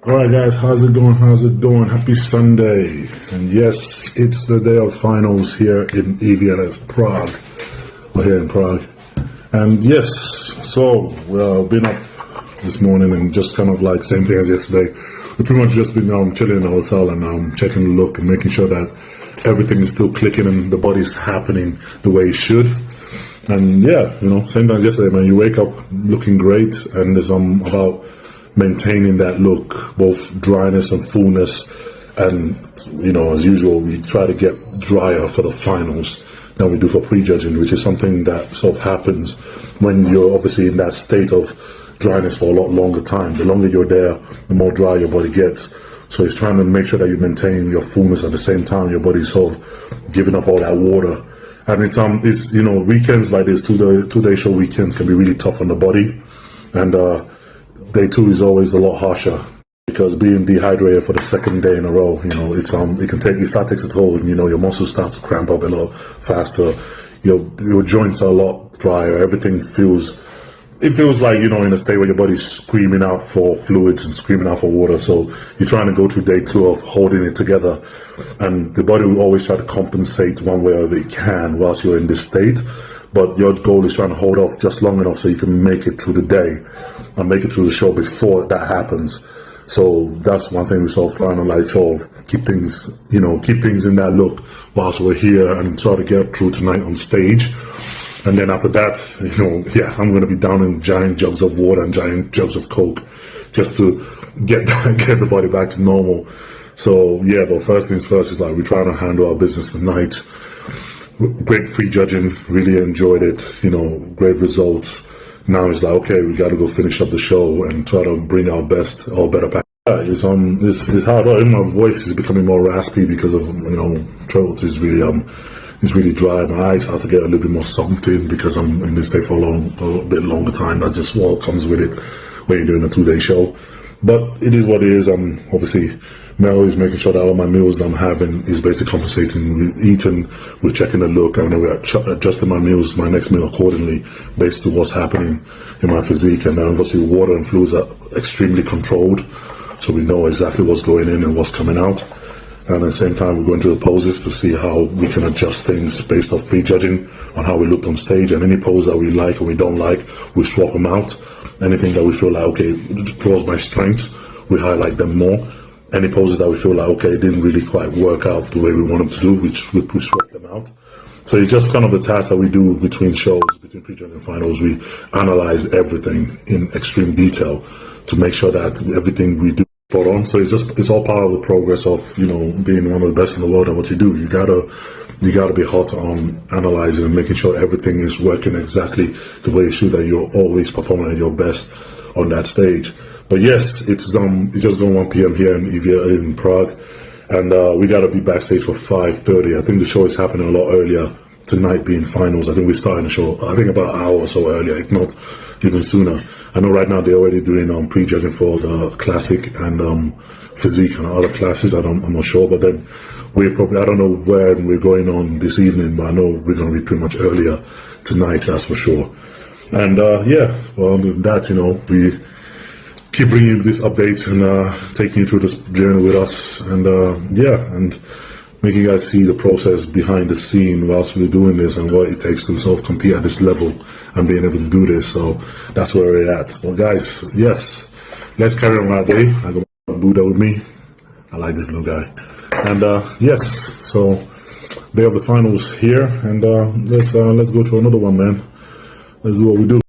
All right, guys, how's it going? How's it doing? Happy Sunday. And yes, it's the day of finals here in EVLS Prague. We're here in Prague. And yes, so we've been up this morning and just kind of like same thing as yesterday. We've pretty much just been chilling in the hotel and checking the look and making sure that everything is still clicking and the body's happening the way it should. And yeah, same thing as yesterday, man. You wake up looking great, and it's about maintaining that look, both dryness and fullness. And as usual, we try to get drier for the finals than we do for prejudging, which is something that sort of happens when you're obviously in that state of dryness for a lot longer time. The longer you're there, the more dry your body gets. So it's trying to make sure that you maintain your fullness at the same time your body's sort of giving up all that water. And it's weekends like this, two-day show weekends can be really tough on the body. And day two is always a lot harsher because being dehydrated for the second day in a row, it takes a toll, and your muscles start to cramp up a lot faster. Your joints are a lot drier. Everything feels like in a state where your body's screaming out for fluids and screaming out for water. So you're trying to go through day two of holding it together, and the body will always try to compensate one way or the other it can whilst you're in this state. But your goal is trying to hold off just long enough so you can make it through the day and make it through the show before that happens. So that's one thing we're sort of trying to keep things in that look whilst we're here and try to get through tonight on stage. And then after that, I'm going to be down in giant jugs of water and giant jugs of Coke just to get the body back to normal. So yeah, but first things first is we're trying to handle our business tonight. Great prejudging, really enjoyed it, great results. Now it's okay, we got to go finish up the show and try to bring our best or better back. It's hard. My voice is becoming more raspy because of throat is really dry. My eyes have to get a little bit more sucked in because I'm in this state for a bit longer time. That's just what comes with it when you're doing a two-day show. But it is what it is. Obviously Mel is making sure that all my meals that I'm having is basically compensating. We're eating, we're checking the look, and then we're adjusting my next meal accordingly based on what's happening in my physique. And then obviously water and fluids are extremely controlled, so we know exactly what's going in and what's coming out. And at the same time, we're going through the poses to see how we can adjust things based off prejudging on how we looked on stage. And any pose that we like and we don't like, we swap them out. Anything that we feel like, okay, draws my strengths, we highlight them more. Any poses that we feel like, okay, it didn't really quite work out the way we want them to do, we swap them out. So it's just kind of the task that we do between shows, between prejudging and finals. We analyze everything in extreme detail to make sure that everything we do is spot on. So it's all part of the progress of, being one of the best in the world at what you do. You gotta be hot on analyzing and making sure everything is working exactly the way it should, that you're always performing at your best on that stage. But yes, it's just going 1 p.m. here in Prague, and we gotta be backstage for 5:30. I think the show is happening a lot earlier tonight, being finals. I think we're starting the show about an hour or so earlier, if not even sooner. I know right now they're already doing prejudging for the classic and physique and other classes. I'm not sure, but then I don't know where we're going on this evening, but I know we're going to be pretty much earlier tonight, that's for sure. And with that, we keep bringing you these updates and taking you through this journey with us, and and making you guys see the process behind the scene whilst we're doing this and what it takes to sort of compete at this level and being able to do this. So that's where we're at. Well, guys, yes, let's carry on our day. I got my Buddha with me. I like this little guy. And yes, so day of the finals here, and let's go to another one, man. Let's do what we do.